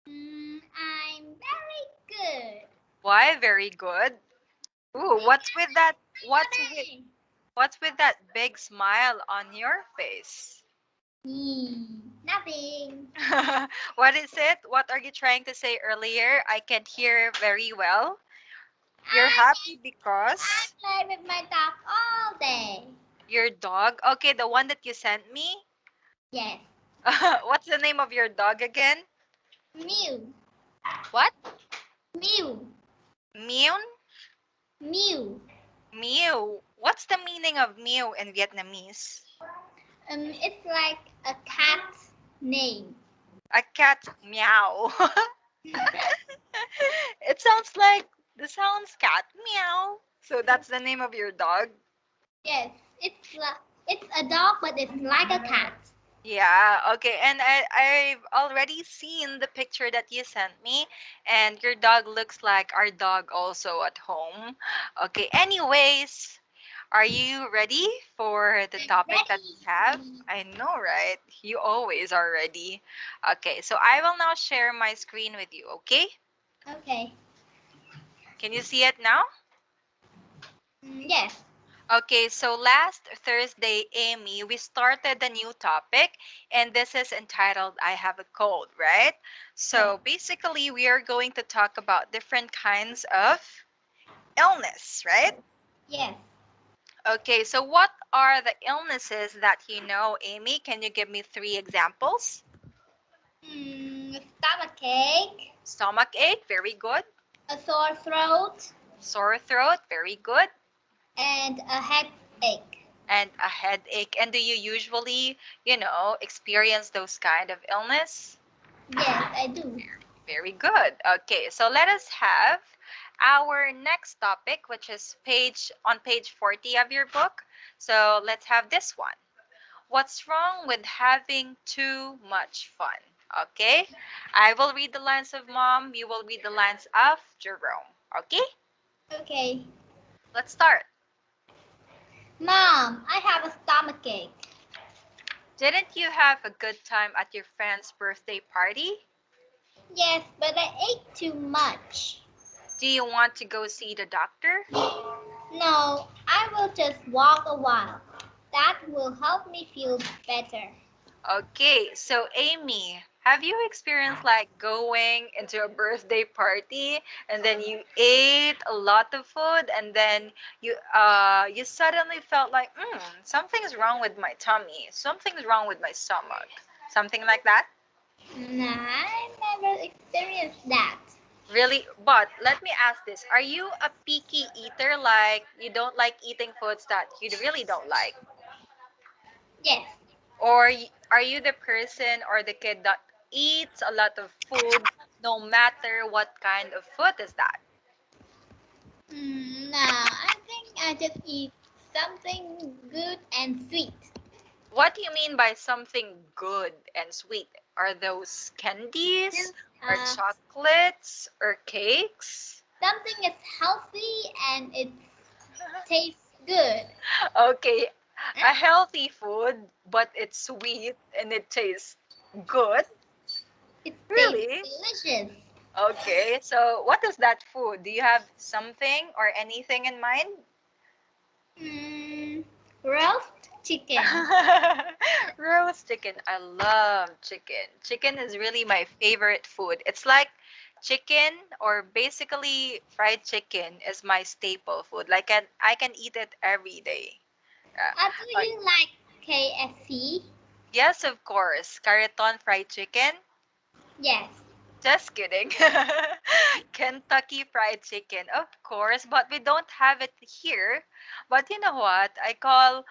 I'm very good. Why very good? Ooh, what's with that? What's with Because what's with that big smile on your face? nothing. What is it? What are you trying to say earlier? I can't hear very well. You're happy I because play with my dog all day. your dog. Okay, the one that you sent me. Yes. What's the name of your dog again? Mew. What? Mew. Meow? Mew. Meow. What's the meaning of meow in Vietnamese? It's like a cat name. A cat meow. It sounds like the sounds cat meow. So that's the name of your dog? Yes. It's a dog, but it's like a cat. Yeah, okay. And I've already seen the picture that you sent me, and your dog looks like our dog also at home. Okay, anyways, are you ready for the I'm topic that we have? ready. I know, right? You always are ready. Okay, so I will now share my screen with you, okay? Okay. Can you see it now? Yes. Okay, so last Thursday, Amy, we started a new topic, and this is entitled I Have a Cold, right? Yes. So basically, we are going to talk about different kinds of illness, right? Yes. Okay, so what are the illnesses that you know, Amy? Can you give me three examples? Stomach ache, Stomach ache, very good. a sore throat, Sore throat, very good. and a headache. And a headache. And do you usually, experience those kind of illness? Yes, I do. Very good. Okay, so let us have our next topic, which is page 40 of your book. So let's have this one. What's wrong with having too much fun? Okay, I will read the lines of Mom. You will read the lines of Jerome. Okay, Okay. let's start. Mom, I have a stomach ache. Didn't you have a good time at your friend's birthday party? Yes, but I ate too much. Do you want to go see the doctor? No, I will just walk a while. That will help me feel better. Okay, so Amy, have you experienced like going into a birthday party and then you ate a lot of food and then you suddenly felt like something's wrong with my tummy, something's wrong with my stomach, something like that? Nah, I never experienced that. Really? But let me ask this: Are you a picky eater? Like you don't like eating foods that you really don't like? Yes. Or are you the person or the kid that eats a lot of food no matter what kind of food is that? Nah, I think I just eat something good and sweet. What do you mean by something good and sweet? Are those candies Just, or chocolates or cakes? something is healthy and it tastes good. Okay, Huh? a healthy food, but it's sweet and it tastes good? It tastes Really? delicious. Okay, so what is that food? Do you have something or anything in mind? Mm, roast chicken. Roast chicken. I love chicken. Chicken is really my favorite food. It's like chicken or basically fried chicken is my staple food. Like I can eat it every day. Do Like you like KFC? yes, of course. Caraton fried chicken. Yes. Just kidding. Kentucky Fried Chicken, of course, but we don't have it here. But you know what? I call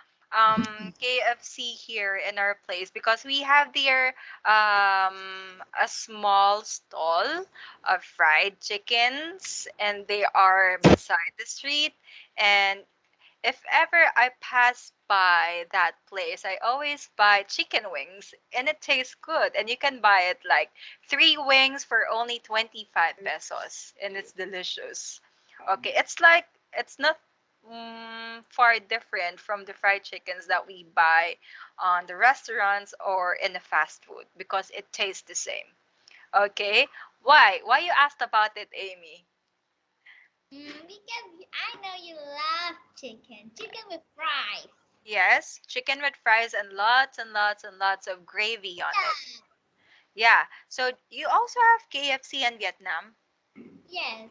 KFC here in our place because we have there a small stall of fried chickens and they are beside the street, and if ever I pass by that place, I always buy chicken wings and it tastes good. And you can buy it like three wings for only 25 pesos and it's delicious. Okay, it's not far different from the fried chickens that we buy on the restaurants or in the fast food because it tastes the same. Okay. Why? Why you asked about it, Amy? Because I know you love chicken. Chicken with fries. Yes, chicken with fries and lots and lots and lots of gravy on it. Yeah. Yeah. So you also have KFC in Vietnam. Yes.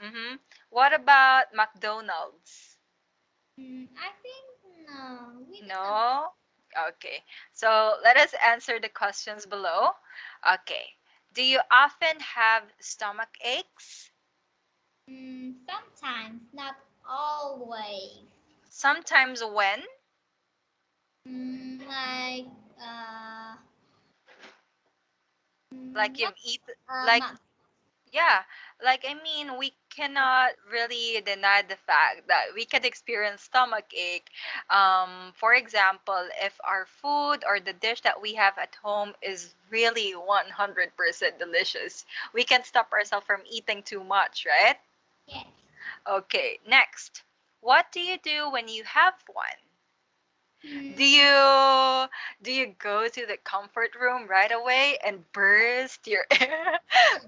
Mm-hmm. What about McDonald's? I think no. We don't have. No? Okay. So let us answer the questions below. Okay. Do you often have stomach aches? Sometimes, not always. Sometimes when? Like uh, Like not you've eat like much. yeah, like I mean, we cannot really deny the fact that we can experience stomach ache. For example, if our food or the dish that we have at home is really 100% delicious, we can stop ourselves from eating too much, right? Yes. Okay, next. What do you do when you have one? Do Mm, you do you go to the comfort room right away and burst your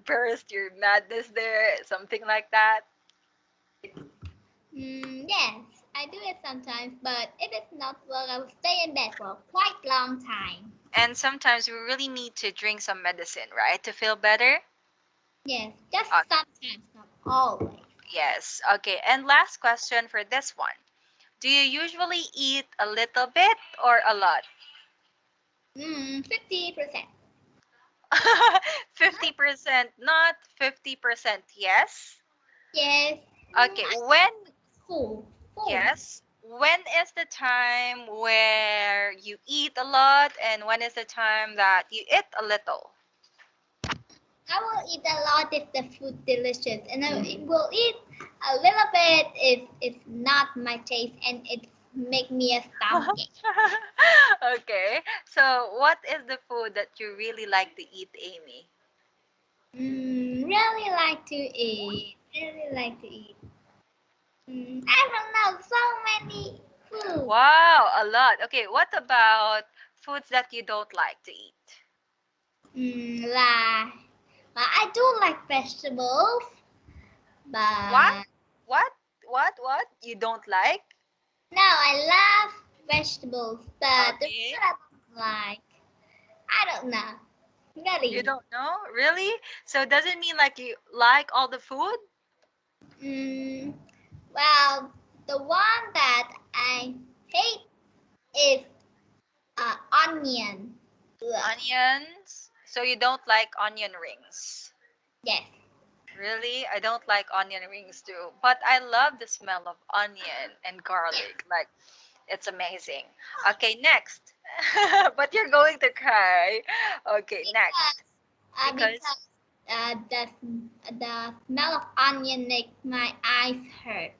burst your madness there, something like that? yes, I do it sometimes, but if it's not work, I will stay in bed for quite long time. And sometimes we really need to drink some medicine, right, to feel better? Yes, just Uh, sometimes, not always. yes. Okay. And last question for this one. Do you usually eat a little bit or a lot? 50%. 50% not, 50% yes. Yes. Okay. I When full, full. yes. When is the time where you eat a lot and when is the time that you eat a little? I will eat a lot if the food delicious, and I will eat a little bit if it's not my taste and it make me a stomachache. Okay. So, what is the food that you really like to eat, Amy? Really like to eat. Really like to eat. I don't know. So many food. Wow, a lot. Okay, what about foods that you don't like to eat? Like, well, I do like vegetables, What? but What? What? You don't like? no, I love vegetables, but the food Okay. I don't like, I don't know. You Really. don't know? Really? So does it mean like you like all the food? Mm, well, the one that I hate is onion. Ugh. Onions? So you don't like onion rings? Yes. Really? I don't like onion rings too, but I love the smell of onion and garlic. Like it's amazing. Okay, next. But you're going to cry. Okay, Because next. Because because the smell of onion makes my eyes hurt.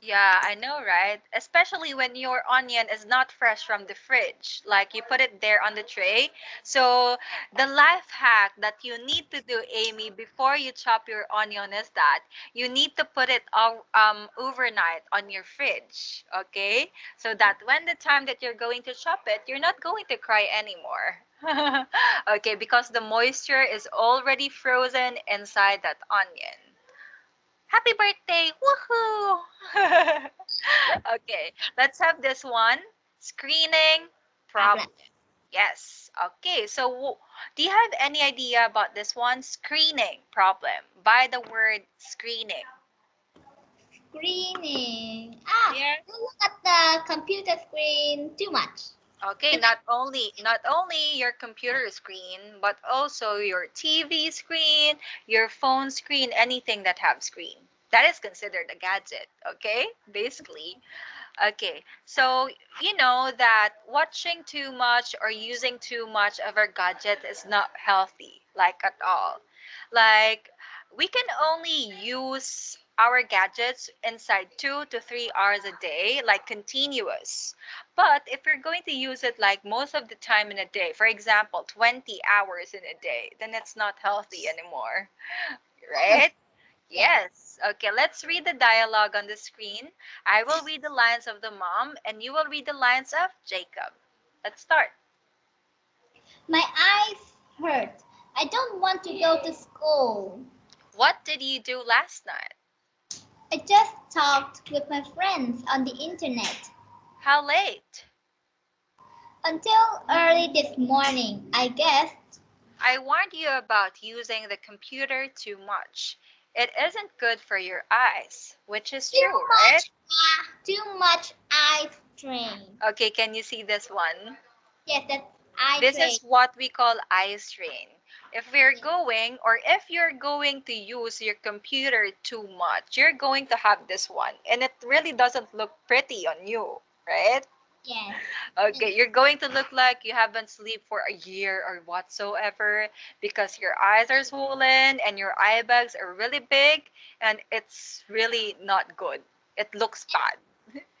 yeah, I know, right? Especially when your onion is not fresh from the fridge. Like you put it there on the tray. So the life hack that you need to do, Amy, before you chop your onion is that you need to put it overnight on your fridge. Okay? So that when the time that you're going to chop it, you're not going to cry anymore. Okay, because the moisture is already frozen inside that onion. Happy birthday! Woohoo! Okay, let's have this one. Screening problem. Problem. Yes. Okay, so do you have any idea about this one? Screening problem. By the word screening. Screening. Yeah. You look at the computer screen too much. Okay, Too much. not only your computer screen, but also your TV screen, your phone screen, anything that have screen. That is considered a gadget, okay? Basically. Okay, so you know that watching too much or using too much of our gadget is not healthy, like at all. Like, we can only use our gadgets inside 2 to 3 hours a day, like continuous. But if you're going to use it like most of the time in a day, for example, 20 hours in a day, then it's not healthy anymore, right? Yes. Yes. Okay, let's read the dialogue on the screen. I will read the lines of the mom and you will read the lines of Jacob. Let's start. My eyes hurt. I don't want to go to school. What did you do last night? I just talked with my friends on the internet. How late? Until early this morning, I guess. I warned you about using the computer too much. It isn't good for your eyes, which is Too true, right? much, too much eye strain. Okay, can you see this one? Yes, that's eye This strain. is what we call eye strain. If we're going or if you're going to use your computer too much, you're going to have this one. And it really doesn't look pretty on you, right? Yes. Okay, you're going to look like you haven't slept for a year or whatsoever because your eyes are swollen and your eye bags are really big and it's really not good. It looks bad.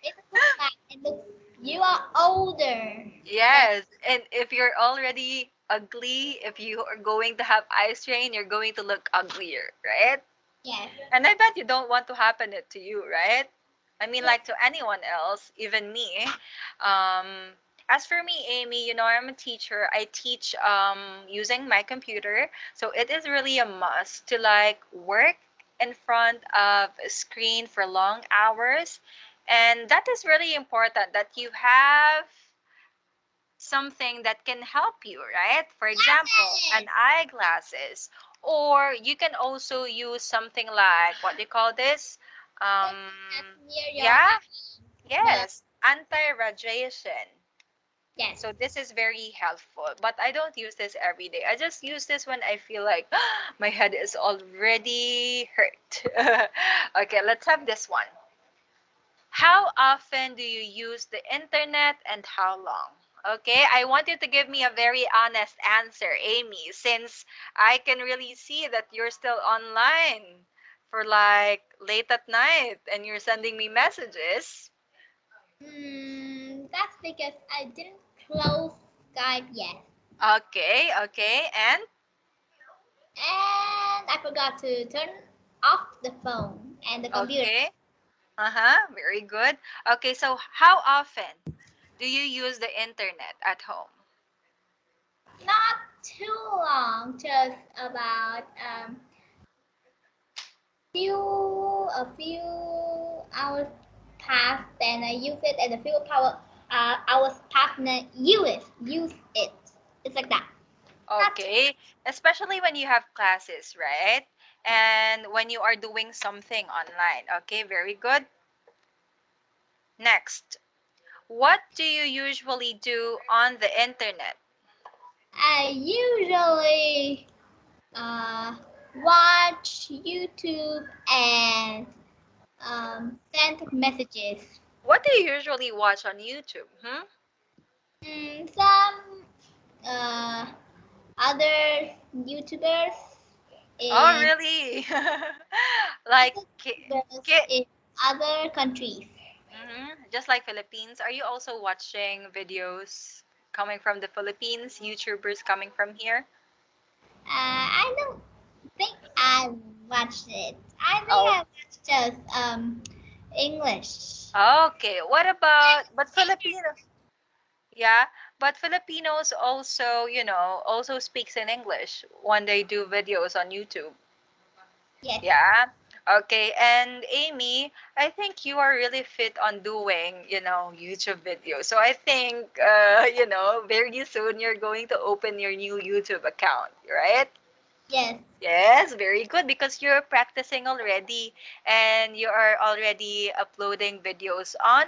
It looks bad. It looks. You are older. That, Yes, and if you're already ugly, if you are going to have eye strain, you're going to look uglier, right? yes. And I bet you don't want to happen it to you, right? I mean, Yes. like to anyone else, even me. Um, as for me, Amy, I'm a teacher. I teach using my computer, so it is really a must to like work in front of a screen for long hours, and that is really important that you have something that can help you, right? For example, an Glasses. eyeglasses. Or you can also use something like what do you call this? Something that's near your Yeah, eye. The yes, anti-radiation. yes. So this is very helpful, but I don't use this every day. I just use this when I feel like my head is already hurt. Okay, let's have this one. How often do you use the internet and how long? Okay, I want you to give me a very honest answer, Amy, since I can really see that you're still online for like late at night and you're sending me messages. That's because I didn't close Skype yet, Okay, okay, and and I forgot to turn off the phone and the computer. okay, very good. Okay, so how often do you use the internet at home? Not too long, just about a few hours past, then I use it, and a few hours past, then I use it. It's like that. Not too Okay, especially when you have classes, right? And when you are doing something online. Okay, very good. Next, what do you usually do on the internet? I usually uh, watch YouTube and send messages. What do you usually watch on YouTube? Hmm? Some uh, other YouTubers Oh, in really? Like, other YouTubers ki- in other countries. just like Philippines, are you also watching videos coming from the Philippines, YouTubers coming from here? I don't think I watched it. I think Oh, I watched just English. okay. What about, but Filipino? Yeah, but Filipinos also, also speaks in English when they do videos on YouTube. Yes, Yeah. Okay. And Amy, I think you are really fit on doing, YouTube videos. So I think, very soon you're going to open your new YouTube account, right? yes, Yes, very good because you're practicing already and you are already uploading videos on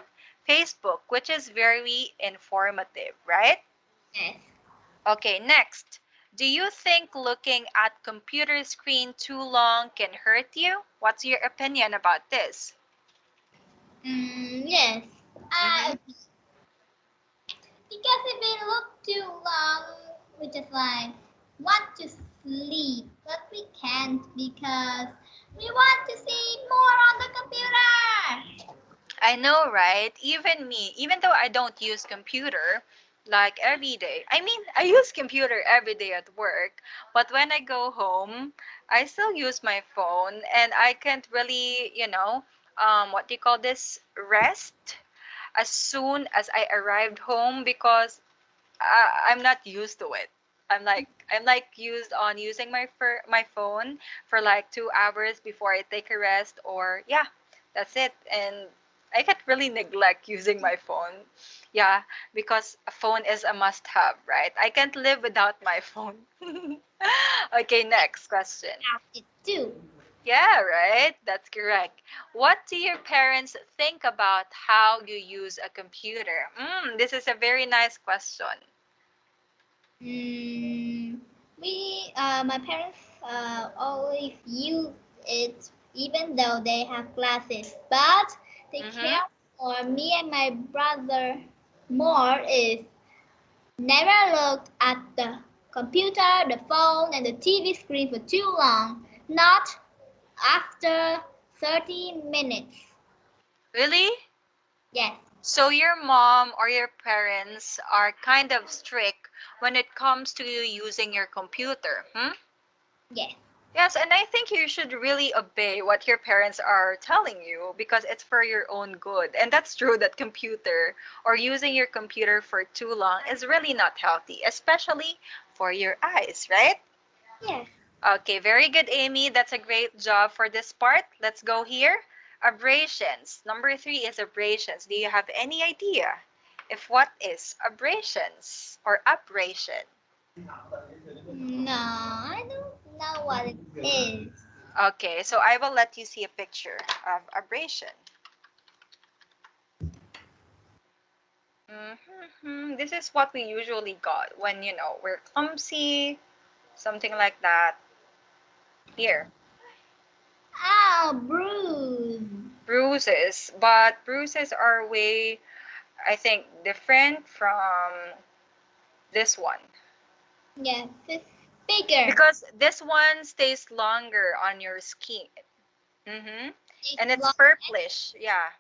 Facebook, which is very informative, right? yes. Okay, next. Do you think looking at computer screen too long can hurt you? What's your opinion about this? Yes. Mm-hmm. Because if we look too long, we just like want to sleep, but we can't because we want to see more on the computer. I know, right? Even me, even though I don't use computer like every day. I mean, I use computer every day at work, but when I go home, I still use my phone and I can't really, what do you call this? Rest as soon as I arrived home because I'm not used to it. I'm like I'm like used on using my phone for like 2 hours before I take a rest, or yeah, that's it. And I can't really neglect using my phone. Yeah, because a phone is a must have, right? I can't live without my phone. Okay, next question. Have it too. Yeah, right? That's correct. What do your parents think about how you use a computer? This is a very nice question. Mm, my parents always use it even though they have classes, but they Mm-hmm. care for me and my brother more if never looked at the computer, the phone, and the TV screen for too long. Not after 30 minutes. Really? Yes, So your mom or your parents are kind of strict when it comes to you using your computer, hmm? yes, Yes, and I think you should really obey what your parents are telling you because it's for your own good. And that's true that computer or using your computer for too long is really not healthy, especially for your eyes, right? yes. Okay, very good, Amy. That's a great job for this part. Let's go here. Abrasions. Number three is abrasions. Do you have any idea if what is abrasions or abrasion? No, I don't know what it is. Okay, so I will let you see a picture of abrasion. This is what we usually got when, we're clumsy, something like that. Here, Ah, bruise. bruises. But bruises are way, I think, different from this one. Yes, it's bigger. Because this one stays longer on your skin. Mm-hmm. It's And it's long, purplish. Yeah.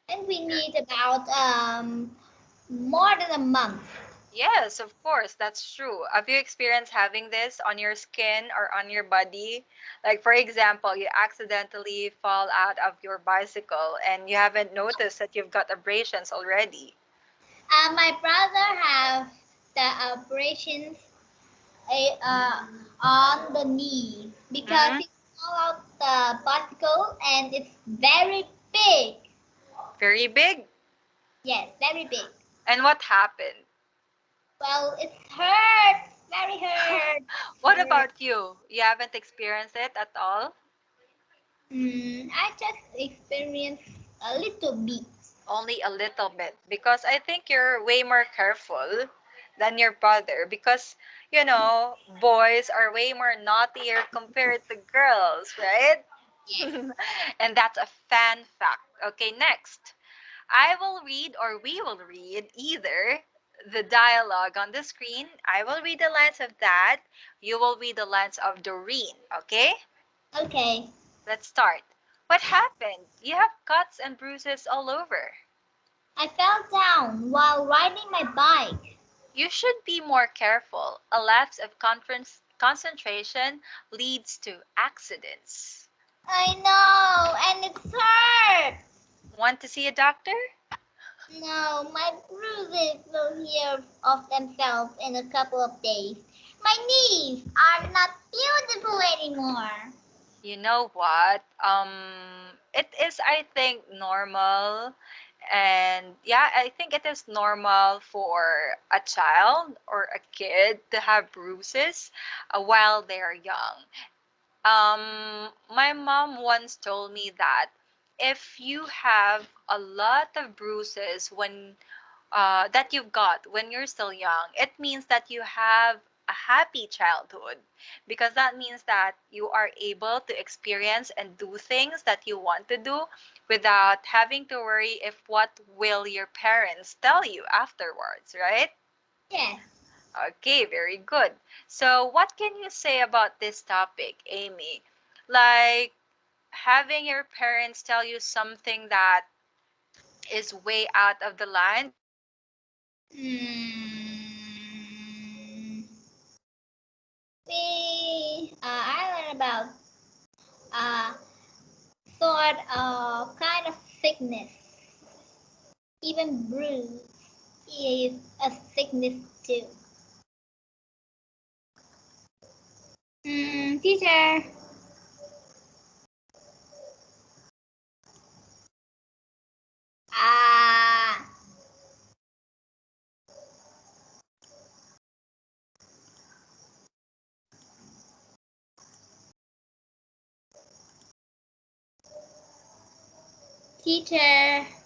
and we need about more than a month. Yes, of course, that's true. Have you experienced having this on your skin or on your body? Like, for example, you accidentally fall out of your bicycle and you haven't noticed that you've got abrasions already. My brother have the operations uh, on the knee because Mm-hmm. he fell out the bicycle and it's very big. Very big. Yes, very big. And what happened? Well, it hurts, very hurt. What Hurt. about you? You haven't experienced it at all? I just experienced a little bit. Only a little bit because I think you're way more careful than your brother because boys are way more naughtier compared to girls, right? Yes. And that's a fan fact. Okay, next. I will read or we will read either the dialogue on the screen. I will read the lines of that. You will read the lines of Doreen, okay? Okay. Let's start. What happened? You have cuts and bruises all over. I fell down while riding my bike. You should be more careful. A lapse of concentration leads to accidents. I know, and it hurts. Want to see a doctor? No, my bruises will heal of themselves in a couple of days. My knees are not beautiful anymore. You know what? It is, I think, normal. And yeah, I think it is normal for a child or a kid to have bruises while they're young. My mom once told me that if you have a lot of bruises that you've got when you're still young, it means that you have a happy childhood because that means that you are able to experience and do things that you want to do without having to worry if what will your parents tell you afterwards, right? Yes. Okay, very good. So, what can you say about this topic, Amy? Like having your parents tell you something that is way out of the line. Hmm. I learned about uh, sort of kind of sickness, even bruise is a sickness too. Teacher. Teacher.